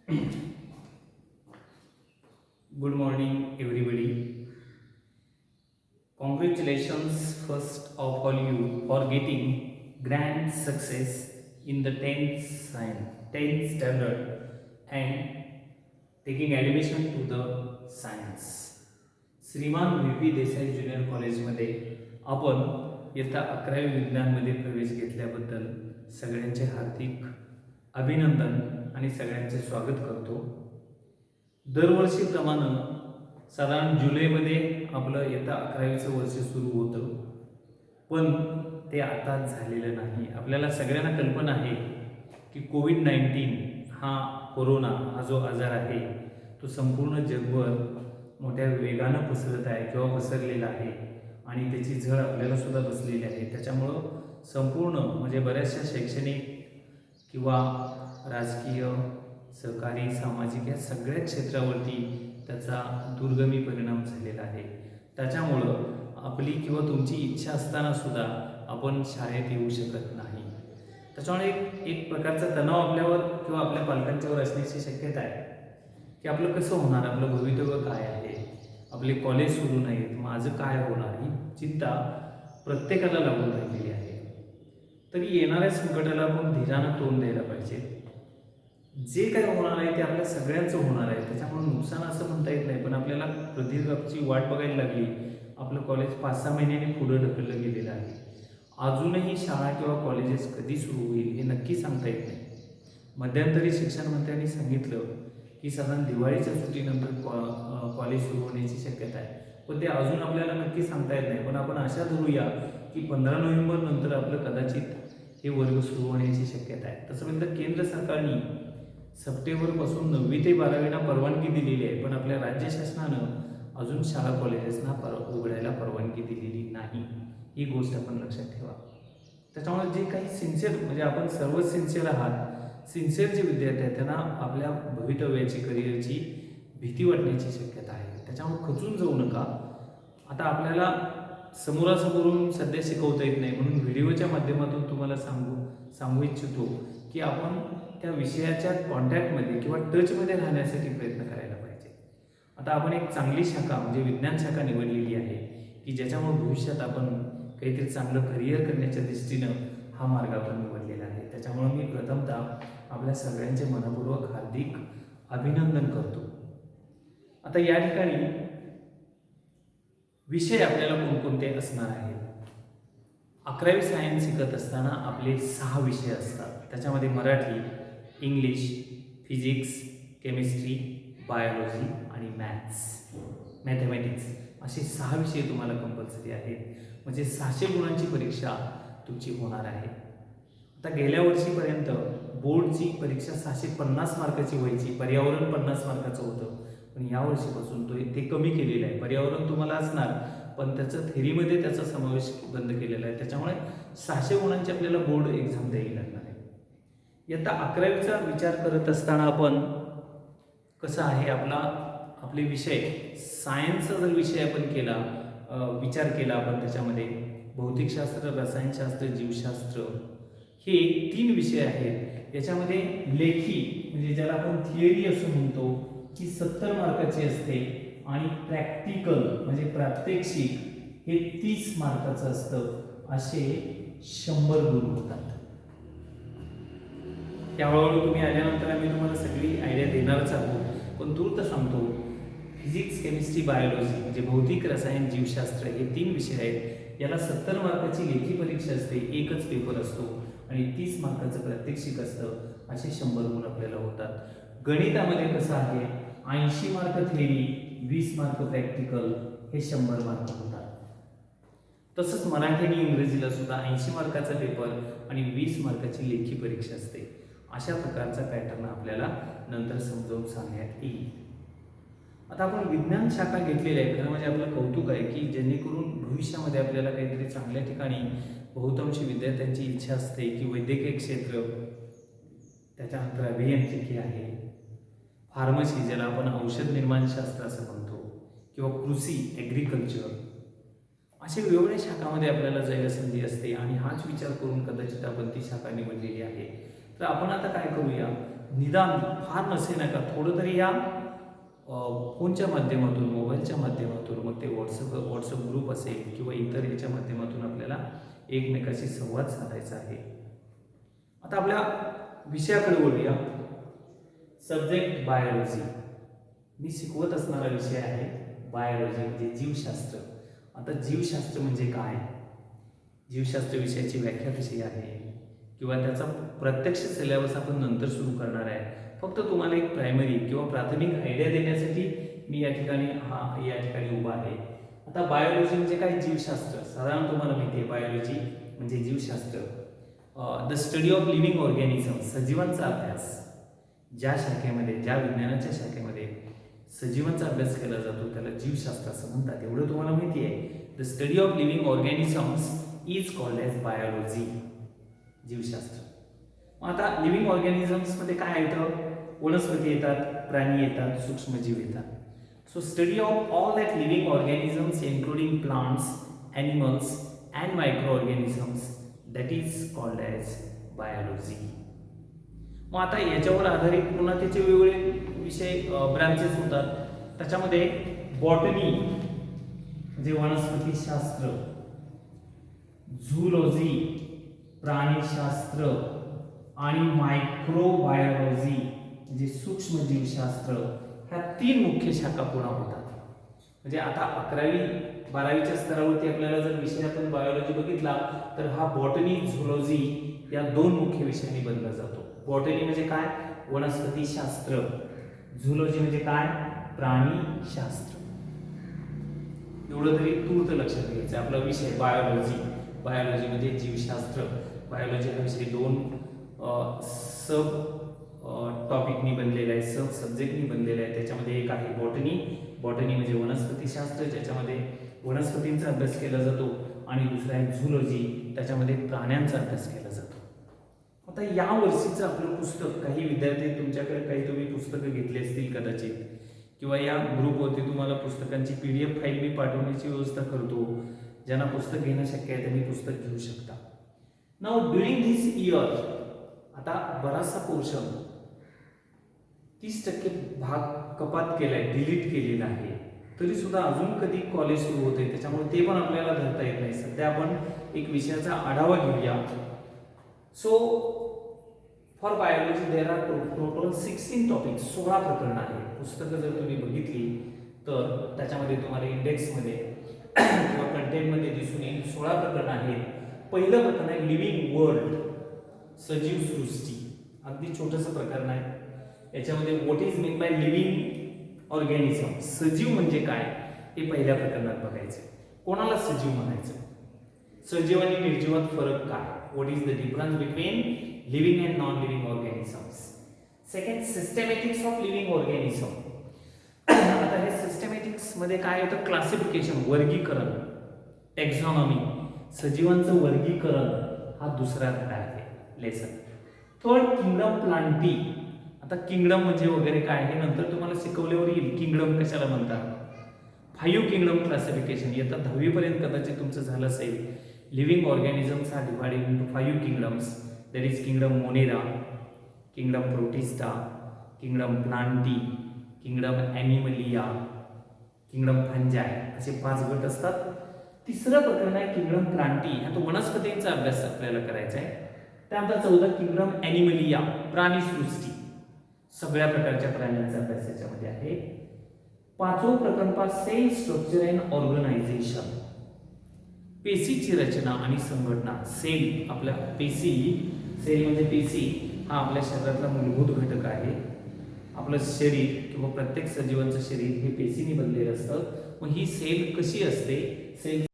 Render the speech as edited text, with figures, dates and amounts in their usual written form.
Good morning, everybody. Congratulations, first of all, you for getting grand success in the 10th standard and taking admission to the science. Shriman V P Desai junior कॉलेजमध्ये आपण इयत्ता 11वी विज्ञानमध्ये प्रवेश घेतल्याबद्दल सगळ्यांचे हार्दिक अभिनंदन आणि सगळ्यांचे स्वागत करतो. दरवर्षीप्रमाणे साधारण जुलैमध्ये आपलं इयत्ता 11वीचं वर्ष सुरू होतं, पण ते आता झालेलं नाही. आपल्याला सगळ्यांना कल्पना आहे की कोविड-19 हा कोरोना हा जो आजार आहे तो संपूर्ण जगभर मोठ्या वेगानं पसरत आहे किंवा पसरलेला आहे आणि त्याची झळ आपल्याला सुद्धा बसलेली आहे. त्याच्यामुळं संपूर्ण म्हणजे बऱ्याचशा शैक्षणिक किंवा राजकीय, सहकारी, सामाजिक या सगळ्या क्षेत्रावरती त्याचा दुर्गमी परिणाम झालेला आहे. त्याच्यामुळं आपली किंवा तुमची इच्छा असताना सुद्धा आपण शाळेत येऊ शकत नाही. त्याच्यामुळे एक प्रकारचा तणाव आपल्यावर किंवा आपल्या पालकांच्यावर असण्याची शक्यता आहे की आपलं कसं होणार, आपलं भवितव्य काय आहे, आपले कॉलेज सुरू नाहीत, माझं काय होणार, ही चिंता प्रत्येकाला लागून राहिलेली आहे. तरी येणाऱ्या संकटाला आपण धीरानं तोंड द्यायला पाहिजे. जे काय होणार आहे ते आपल्या सगळ्यांचं होणार आहे. त्याच्यामुळे नुकसान असं म्हणता येत नाही, पण आपल्याला प्रदीर्घाची वाट बघायला लागली. आपलं कॉलेज 5-6 महिन्यांनी पुढे ढकललं गेलेलं आहे. अजूनही शाळा किंवा कॉलेजेस कधी सुरू होईल हे नक्की सांगता येत नाही. मध्यंतरी शिक्षण मंत्र्यांनी सांगितलं की साधारण दिवाळीच्या सुट्टीनंतर कॉलेज सुरू होण्याची शक्यता आहे, पण ते अजून आपल्याला नक्की सांगता येत नाही. पण आपण आशा धरूया की 15 नोव्हेंबर नंतर आपलं कदाचित हे वर्ग सुरू होण्याची शक्यता आहे. तसं म्हणजे केंद्र सरकारने सप्टेंबरपासून 9वी ते 12वीला परवानगी दिलेली आहे, पण आपल्या राज्य शासनानं अजून शाळा कॉलेजेसना उघडायला परवानगी दिलेली नाही. ही गोष्ट आपण लक्षात ठेवा. त्याच्यामुळे जे काही सिन्सिअर म्हणजे आपण सर्वच सिन्सिअर आहात, सिन्सिअर जे विद्यार्थी आहेत त्यांना आपल्या भवितव्याची, करिअरची भीती वाटण्याची शक्यता आहे. त्याच्यामुळे खचून जाऊ नका. आता आपल्याला समोरासमोरून सध्या शिकवता येत नाही, म्हणून व्हिडिओच्या माध्यमातून तुम्हाला सांगू इच्छितो की आपण त्या विषयाच्या कॉन्टॅक्टमध्ये किंवा टचमध्ये राहण्यासाठी प्रयत्न करायला पाहिजे. आता आपण एक चांगली शाखा म्हणजे विज्ञान शाखा निवडलेली आहे की ज्याच्यामुळे भविष्यात आपण काहीतरी चांगलं करिअर करण्याच्या दृष्टीनं हा मार्ग आपण निवडलेला आहे. त्याच्यामुळे मी प्रथमतः आपल्या सगळ्यांचे मनपूर्वक हार्दिक अभिनंदन करतो. आता या ठिकाणी विषय आपल्याला कोणकोणते असणार आहेत. 11वी सायन्स शिकत असताना आपले 6 विषय असतात. त्याच्यामध्ये Marathi, English, physics, chemistry, biology आणि मॅथमॅटिक्स असे 6 विषय तुम्हाला कंपल्सरी आहेत. म्हणजे 600 गुणांची परीक्षा तुमची होणार आहे. आता गेल्या वर्षीपर्यंत बोर्डची परीक्षा 650 मार्काची व्हायची, पर्यावरण 50 मार्काचं होतं, पण या वर्षीपासून ते कमी केलेलं आहे. पर्यावरण तुम्हाला असणार, पण त्याचं थेरीमध्ये त्याचा समावेश बंद केलेला आहे. त्याच्यामुळे 600 गुणांची आपल्याला बोर्ड एक्झाम द्यावी लागणार आहे. इयत्ता 11वीचा विचार करत असताना आपण कसं आहे आपले विषय सायन्सचा जर विषय आपण केला, विचार केला आपण त्याच्यामध्ये भौतिकशास्त्र, रसायनशास्त्र, जीवशास्त्र हे 3 विषय आहेत. याच्यामध्ये लेखी म्हणजे ज्याला आपण थिअरी असं म्हणतो की 70 मार्काची असते आणि प्रॅक्टिकल म्हणजे प्रात्यक्षिक हे 30 मार्काचं असतं. असे 100 गुण होतात. त्यावेळी तुम्ही आल्यानंतर आम्ही तुम्हाला सगळी आयडिया देणारच आहोत, पण तूर्त सांगतो फिजिक्स, केमिस्ट्री, बायोलॉजी म्हणजे भौतिक, रसायन, जीवशास्त्र हे 3 विषय आहेत. याला 70 मार्काची लेखी परीक्षा असते, एकच पेपर असतो आणि 30 मार्काचं प्रात्यक्षिक असतं. असे 100 गुण आपल्याला होतात. गणितामध्ये कसं आहे 80 मार्क थेरी, 20 मार्क प्रॅक्टिकल हे 100 मार्क होतात. तसंच मराठी आणि इंग्रजीला सुद्धा 80 मार्काचा पेपर आणि 20 मार्काची लेखी परीक्षा असते. अशा प्रकारचा पॅटर्न आपल्याला नंतर समजावून सांगण्यात येईल. आता आपण विज्ञान शाखा घेतलेली आहे, खरं म्हणजे आपलं कौतुक आहे की जेणेकरून भविष्यामध्ये आपल्याला काहीतरी चांगल्या ठिकाणी बहुतांशी विद्यार्थ्यांची इच्छा असते की वैद्यकीय क्षेत्र, त्याच्यानंतर अभियांत्रिकी आहे, फार्मसी ज्याला आपण औषध निर्माणशास्त्र असं म्हणतो, किंवा कृषी ॲग्रिकल्चर, असे वेगवेगळ्या शाखामध्ये आपल्याला जायला संधी असते आणि हाच विचार करून कदाचित आपण ती शाखा निवडलेली आहे. तर आपण आता काय करूया, निदान फार नसे नका थोडं तरी या फोनच्या माध्यमातून, मोबाईलच्या माध्यमातून, मग ते व्हॉट्सअप ग्रुप असेल किंवा इतर याच्या माध्यमातून आपल्याला एकमेकाशी संवाद साधायचा आहे. आता आपल्या विषयाकडे वळूया. Subject biology. मी शिकवत असणारा विषय आहे बायोलॉजी म्हणजे जीवशास्त्र. आता जीवशास्त्र म्हणजे काय, जीवशास्त्र विषयाची व्याख्या कशी आहे किंवा त्याचा प्रत्यक्ष सिलेबस आपण नंतर सुरू करणार आहे. फक्त तुम्हाला एक प्रायमरी किंवा प्राथमिक आयडिया देण्यासाठी मी या ठिकाणी उभा आहे. आता बायोलॉजी म्हणजे काय, जीवशास्त्र. साधारण तुम्हाला माहिती आहे बायोलॉजी म्हणजे जीवशास्त्र. The study of living organism, सजीवांचा अभ्यास. ज्या शाखेमध्ये, ज्या विज्ञानाच्या शाखेमध्ये सजीवांचा अभ्यास केला जातो त्याला जीवशास्त्र असं म्हणतात. एवढं तुम्हाला माहिती आहे. The study of living organisms is called as biology, जीवशास्त्र. आता लिव्हिंग ऑर्गॅनिझम्स मध्ये काय येतं, वनस्पती येतात, प्राणी येतात, सूक्ष्मजीव येतात. So study of all that living organisms including plants, animals and microorganisms, that is called as biology. मग आता याच्यावर आधारित पुन्हा त्याचे वेगवेगळे विषय ब्रांचेस होतात. त्याच्यामध्ये बॉटनी म्हणजे वनस्पतीशास्त्र, झूलॉजी प्राणीशास्त्र आणि मायक्रोबायोलॉजी म्हणजे सूक्ष्मजीवशास्त्र, ह्या 3 मुख्य शाखा पुन्हा होतात. म्हणजे आता 11वी-12वीच्या स्तरावरती आपल्याला जर विषय आपण बायोलॉजी बघितला तर हा बॉटनी, झूलॉजी या 2 मुख्य विषयांनी बनला जातो. बॉटनी म्हणजे काय, वनस्पतीशास्त्र. झूलॉजी म्हणजे काय, प्राणीशास्त्र. एवढं तरी तूर्त लक्षात घ्यायचं. आपला विषय बायोलॉजी. बायोलॉजी म्हणजे जीवशास्त्र. बायोलॉजी हा विषय 2 सब टॉपिकनी बनलेला आहे, सब सब्जेक्टनी बनलेला आहे. त्याच्यामध्ये एक आहे बॉटनी. बॉटनी म्हणजे वनस्पतीशास्त्र, ज्याच्यामध्ये वनस्पतींचा अभ्यास केला जातो, आणि दुसरा आहे झूलॉजी, त्याच्यामध्ये प्राण्यांचा अभ्यास केला जातो. आता या वर्षीचं आपलं पुस्तक, काही विद्यार्थी तुमच्याकडे काही तुम्ही पुस्तकं घेतली असतील कदाचित, किंवा या ग्रुपवरती तुम्हाला पुस्तकांची PDF फाईल मी पाठवण्याची व्यवस्था करतो. ज्यांना पुस्तक घेणं शक्य आहे त्यांनी पुस्तक घेऊ शकता. नाउ ड्युरिंग धिस इयर आता बराचसा पोर्शन 30% भाग कपात केलाय, डिलीट केलेला आहे. तरी सुद्धा अजून कधी कॉलेज सुरू होते, त्याच्यामुळे ते पण आपल्याला धरता येत नाही. सध्या आपण एक विषयाचा आढावा घेऊया. So for biology there are total 16 topic, 16 प्रकरणं आहेत. पुस्तकं जर तुम्ही बघितली तर त्याच्यामध्ये तुम्हाला इंडेक्समध्ये किंवा कंटेंटमध्ये दिसून येईल 16 प्रकरणं आहेत. पहिलं प्रकरण आहे लिव्हिंग वर्ल्ड, सजीव सृष्टी. अगदी छोटंसं प्रकरण आहे. याच्यामध्ये what is mean by living organism, सजीव म्हणजे काय हे पहिल्या प्रकरणात बघायचं. कोणाला सजीव म्हणायचं, सजीव आणि निर्जीवात फरक काय, what is the difference between living and non living organisms. Second, सिस्टमॅटिक्स of living organism. आता हे सिस्टमॅटिक्स मध्ये काय येतं, क्लासिफिकेशन, वर्गीकरण, टेक्झॉनॉमी, सजीवांचं वर्गीकरण हा दुसरा धडा आहे, लेसन. Third, kingdom Plantae. आता किंगडम म्हणजे वगैरे काय हे नंतर तुम्हाला शिकवल्यावर येईल, किंगडम कशाला म्हणतात. 5 किंगडम क्लासिफिकेशन, येतात 10वी पर्यंत कदाचित तुमचं झालं असेल. Living organisms are divided into 5 kingdoms, that is kingdom Monera, kingdom Protista, kingdom Plantae, kingdom Animalia, kingdom Fungi, असे 5 गट असतात. तिसरं प्रकरण आहे किंगडम प्लांटी, हा तो वनस्पतींचा अभ्यास आपल्याला करायचा आहे. त्यानंतर 14 किंगडम ॲनिमलिया, प्राणीसृष्टी, सगळ्या प्रकारच्या प्राण्यांचा अभ्यास याच्यामध्ये आहे. 5वं प्रकरण पहा, सेल स्ट्रक्चर अँड ऑर्गनायझेशन, पेशीची रचना आणि संघटना. सेल, आपल्या पेशी, सेल म्हणजे पेशी हा आपल्या शरीरातला मूलभूत घटक आहे. आपलं शरीर किंवा प्रत्येक सजीवांचं शरीर हे पेशीने बनलेलं असतं. मग ही सेल कशी असते, सेल